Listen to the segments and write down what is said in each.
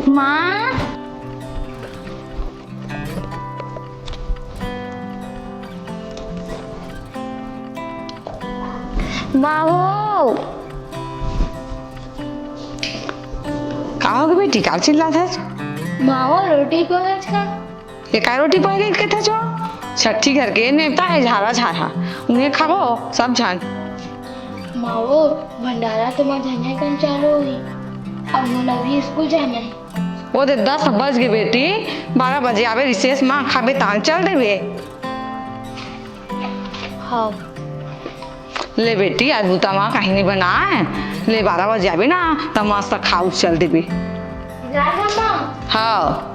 माँ बाबू कहाँ हो बेटी का चिल्ला था माओ रोटी पहुंच का ये का रोटी पड़ गई के था जो छठी घर के नेता है झारा झारा उन्हें खाओ सब जान माओ भंडारा तो मजाने कन चालू हुई अब मुझे भी स्कूल जाना है। वो दे 10 बज गए बेटी 12 बजे आवे रिसेस माँ खाबे तान चल देवे हाँ ले बेटी आज बूता माँ कहीं नहीं बना है ले 12 बजे आवे ना तब मस्त खाऊ चल देवे राधा माँ हाँ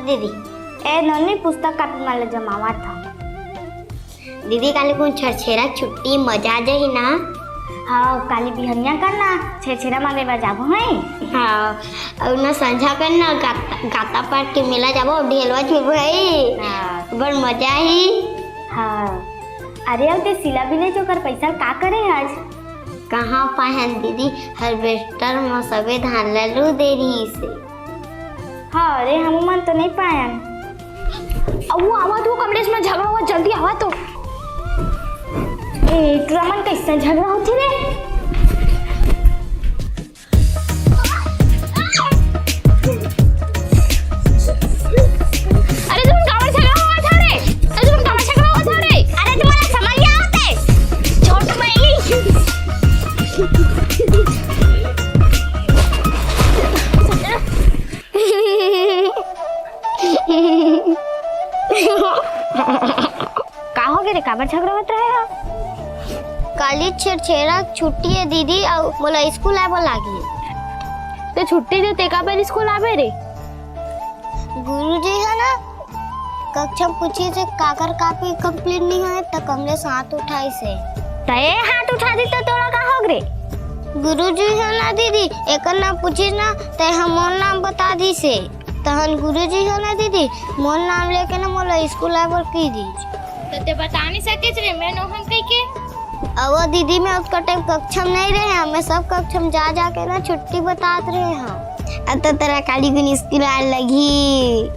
दीदी ए नन्ही पुस्तक का तुम्हारे जमावा था दीदी काली कौन छरछेरा छुट्टी मजा जाही ना हाँ काली बिहनिया करना छरछेरा मांगे बा जाबो है हाँ और ना संझा करना गाता पाट के मेला जाबो ढेलवा झूलबो है हाँ बड़ मजा ही हाँ अरे अब ते सिला बिले जो कर पैसा का करे आज कहाँ पाहन दीदी हार्वेस्टर में सबे धान ललू दे रही से हाँ अरे हम मन तो नहीं पायन अब वो आवा तो कमलेश में झगड़ा हुआ जल्दी आवा तो ए रमन कैसे झगड़ा होती रे अरे तुम कावर झगड़ा हुआ था रे अरे तुम कावर झगड़ा हुआ था रे अरे तुम्हारा समझ नहीं आते छोट मैली का हो गए रे काबर झगड़ा होत रहे हो काली छेड़ा छुट्टी है दीदी और बोला स्कूल आए बोला लागी तो छुट्टी जो तेका पर स्कूल आवे रे गुरुजी है ना कक्षा पूछी से काकर कापी कंप्लीट नहीं है तो कमरे हाथ उठाई से तय हाथ उठा दी तो तोड़ा का हो रे गुरुजी है ना दीदी एक नाम पूछी ना तो हम मोर नाम बता दी से तहन गुरुजी है ना दीदी मोर नाम लेके ना मोला स्कूल आए बोल की दी तो ते बता नहीं सके रे मैं नोहन कह के अब वो दीदी में उसका टाइम कक्षा में नहीं रहे हमें सब कक्षा में जा के ना छुट्टी बतात रहे हैं अब तो तेरा काली गुनी स्कूल आने लगी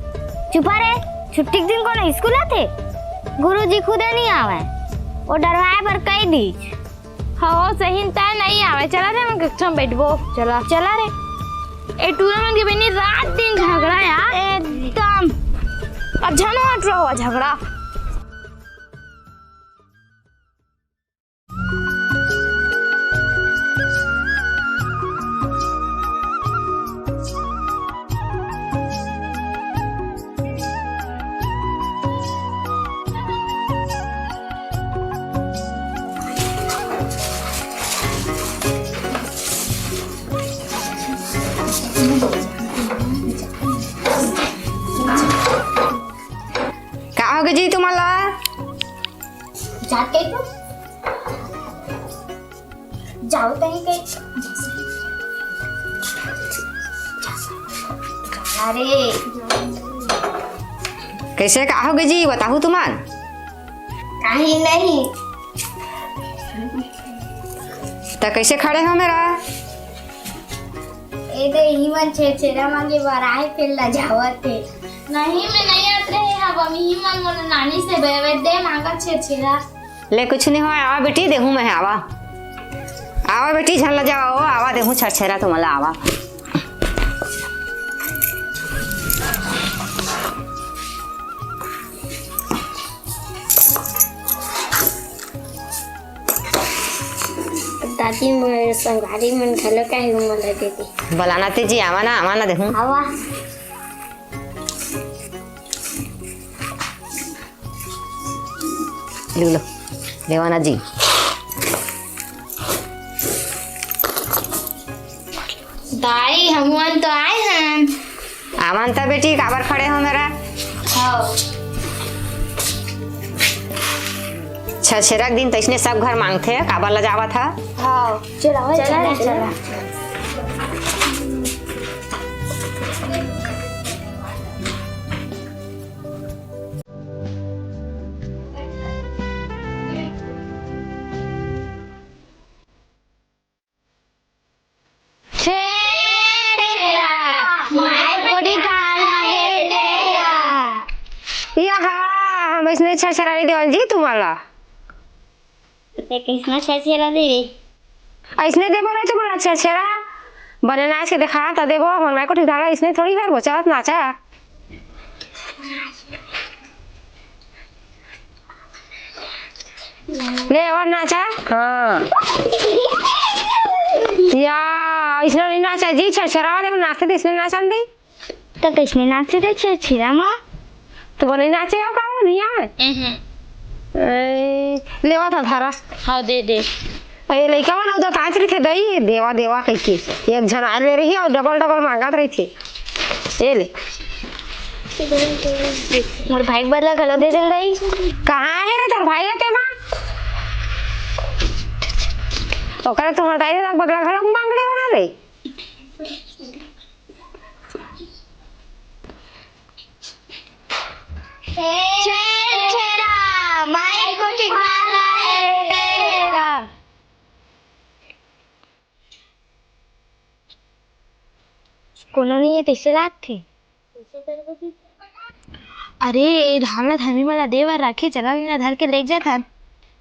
चुपा रे छुट्टी के दिन कौन स्कूल आते गुरुजी खुदे नहीं आवे वो डरवाए पर कह दी हाँ सही तय नहीं आवे चला रे मैं कक्षा में बैठबो चला चला रे ए टूर्नामेंट के बिनी रात दिन झगड़ा यार एकदम अच्छा ना हट रहा हुआ झगड़ा जी तुम्हाला जाते तो जाओ कहीं कहीं अरे कैसे कहोगे जी बताओ तुमान कहीं नहीं तो कैसे खड़े हो मेरा ए दे हीमन छेड़ा मांगे बराए फिर ला जावते नहीं मैं नहीं आत रहे अब हम ही मन मन नानी से बेवे दे मांगा छेड़ा ले कुछ नहीं हो आवा बेटी देहूं मैं आवा आवा बेटी झल जाओ आवा देहूं छरछेरा तुम्हाला आवा दादी मेरे संगारी मन घलो का ही मन देती बलाना ते जी आवा ना देहूं आवा लो देवाना जी दाई हम तो आए हैं आवन तो बेटी काबर खड़े हो मेरा हाँ छेरा के दिन तो इसने सब घर मांगते काबर ला जावा था। हाँ चला चला चला यहाँ इसने छेरा देवल जी तुम्हाला कृष्णा छेरा देवी इसने देवो नहीं तुम्हाला छेरा बने नाच के दिखा तो देवो हमारे को ठीक ठाक इसने थोड़ी घर बचा नाचा ले और नाचा। हाँ या इसने नहीं नाचा जी छेरा वाले नाचते थे इसने नाचा नहीं तो कृष्ण नाचते थे छेरा माँ तो वो नहीं नाचे हो का नहीं आए लेवा था थारा। हाँ दे दे ये लड़का वाला उधर ताज रही थे दही देवा देवा कह के एक जन आ ले रही और डबल डबल मांगत रही थी ये ले मोर भाई बदला गलो दे दे रही कहाँ है रे तेरा भाई के माँ ओकरे तो हटाई दे बदला घर मांग ले बना रे छेरा माई को ठिकाना है तेरा। कोनो नहीं है तीसरी रात थी। अरे धामला धर्मी वाला देवर राखी चला बिना धर के ले जाता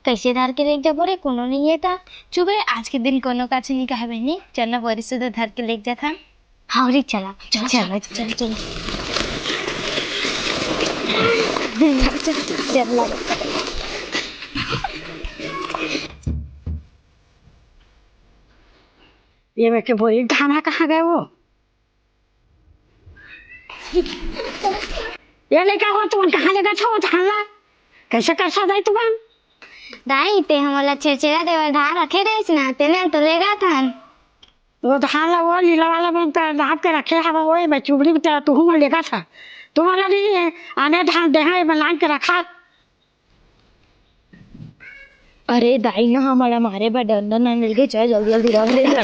कैसे धर के ले जा बोरे कोनो नहीं है था चुप रे आज के दिन कोनो का नहीं कहा बहनी चलना बोरी से धर के ले जाता। हाँ रे चला चल चल चल चल ये मैं के बोली धाना कहाँ गए वो ये लड़का हो तुम कहाँ जगह था वो धाना कैसे कर सकता है तुम दाई ते हमारा छेरा देवर धार रखे रहे ना तेने तो लेगा था वो धान वो लीला वाला बनता नाप के रखे हम वही मैं चुबड़ी में तू हूँ लेगा था तुम्हारा नहीं है आने धान देहा बना के रखा। अरे दाई ना हमारा मारे बा डंडा ना मिल गई चल जल्दी जल्दी रख ले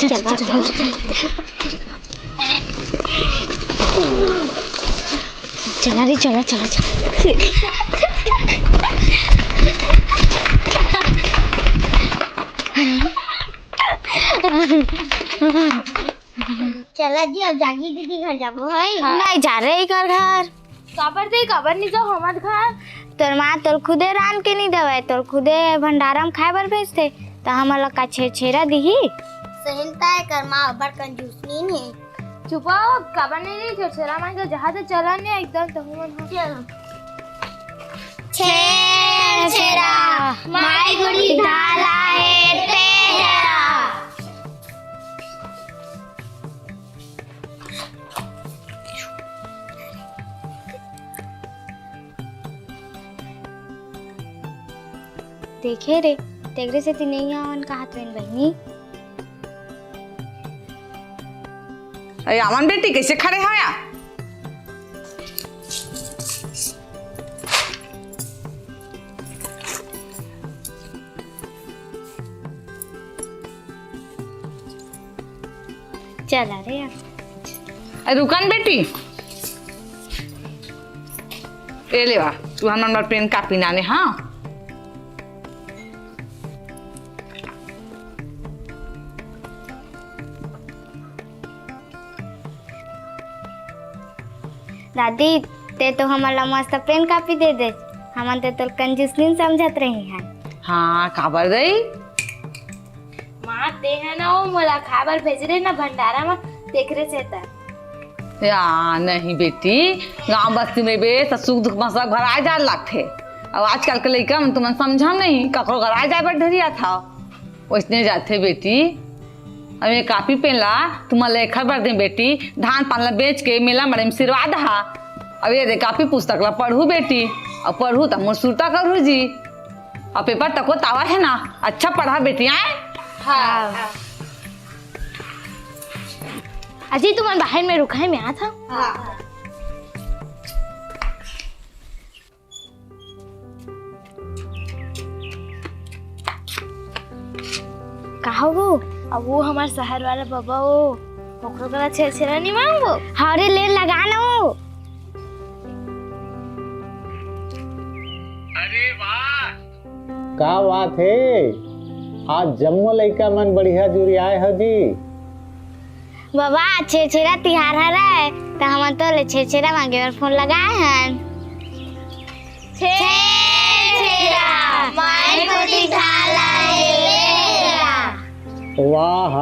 चला रे चला चला चला चला जी अब जागी दीदी घर जाबो है नहीं जा रहे कर घर काबर दे काबर नहीं जाओ हमार घर तोर माँ तोर खुदे रान के नहीं दवाई तोर खुदे भंडारा में खाए बर भेजते तो हमारा का छेरा दीही सहलता है कर माँ बड़ कंजूस नहीं है चुपा काबर नहीं रही छेरा मान के जहाज चला नहीं एकदम तो हम छेरा माई गुड़ी ढाला है तेरा। देखे रे तेगरे से नहीं आवन कहा तो इन बहनी अरे अमन बेटी कैसे खड़े हो या चला रे अरे रुकन बेटी ए ले वा तू हमार पेन कापी नाने हाँ दादी ते तो हमारा मस्त पेन कापी दे दे हम ते तो कंजूस नहीं समझत रही हैं। हाँ काबर गई माँ ते है ना वो मोला खाबर भेज रहे ना भंडारा में देख रहे से ता या नहीं बेटी गांव बस्ती में बे सुख दुख में सब घर आ जा लगते अब आजकल के लड़का में तुमने समझा नहीं ककरो घर आ जाए पर ढरिया था वैसने जाते बेटी अब ये कापी पेन ला तुम्हारे लेखा भर दे बेटी धान पान बेच के मेला मरे में सिरवा दहा अब ये दे कापी पुस्तक ला पढ़ू बेटी अब पढ़ू तो मुरसुरता करू जी अब पेपर तक तावा है ना अच्छा पढ़ा बेटी आए हाँ अजी तुम बाहर में रुका है मैं आ था कहो वो अब वो हमार शहर वाला बाबा वो ओकरो करा छेड़ा नहीं मांगो हरे ले लगा लो। अरे वाह का बात है, आज जम्मो लइका मन बढ़िया जुड़ी आए हो जी। बाबा छेड़ा तिहार हरा है तो हम तो ले छेड़ा मांगे और फोन लगाए हैं। छेड़ा माय को दिखाला वाह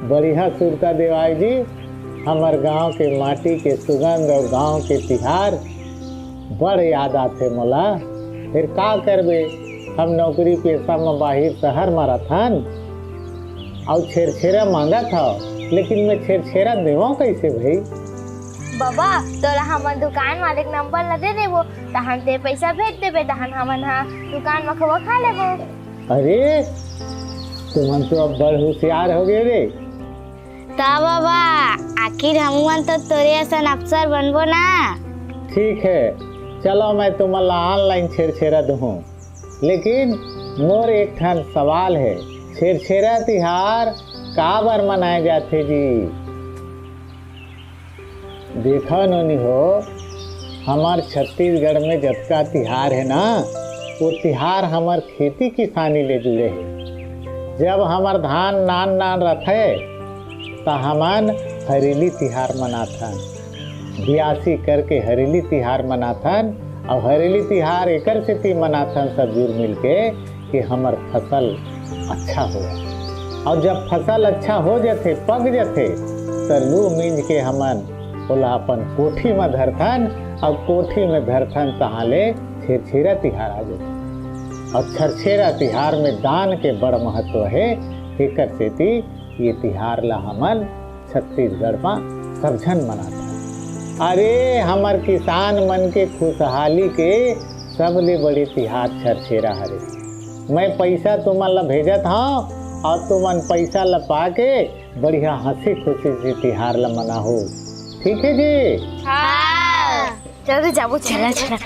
बढ़िया सुरता देवाई जी, हमार गांव के माटी के सुगंध और गांव के तिहार बड़ याद आते मोला। फिर का करबे, हम नौकरी पेशा में बाहर शहर में रहथन और छेड़ा मांगा था, लेकिन मैं छेड़ा देवा कैसे भाई। बाबा तोरा हमर दुकान मालिक नंबर ल दे देबो तहन ते पैसा भेज देबे तहन हमन हा दुकान में खवा खा लेबो। अरे तुम तो अब बड़ होशियार हो गए रे। ता बाबा आखिर हम तो तोरे असन अफसर बनबो ना। ठीक है चलो मैं तुम्हारा ऑनलाइन छेड़ा दूँ, लेकिन मोर एक ठन सवाल है, छेड़ा तिहार का बार मनाए जाते जी। देखा नोनी हो, हमार छत्तीसगढ़ में जतका तिहार है ना वो तिहार हमार खेती किसानी ले जुड़े है। जब हमार धान नान रथे तो हमन हरेली तिहार मनाथन, बियासी करके हरेली तिहार मनाथन। और हरेली तिहार एकर से मनाथन सब जुड़ मिल के कि हमार फसल अच्छा हो। और जब फसल अच्छा हो जाते पक जाते तो लू मींज के हमन बोला अपन कोठी में धरथन और कोठी में धरथन तहाले छेड़ा तिहार आ जाते। और छेड़ा तिहार में दान के बड़ महत्व है, एकर सेती ये तिहार ला हमन छत्तीसगढ़ में सबझन मनाता। अरे हमार किसान मन के खुशहाली के सबले बड़े तिहार छेड़ा हरे। मैं पैसा तुमन ला भेजत हूँ और तुमन पैसा ला पाके बढ़िया हंसी खुशी से तिहार ला मनाहो, ठीक है जी। हाँ चलो जाबो चला चला।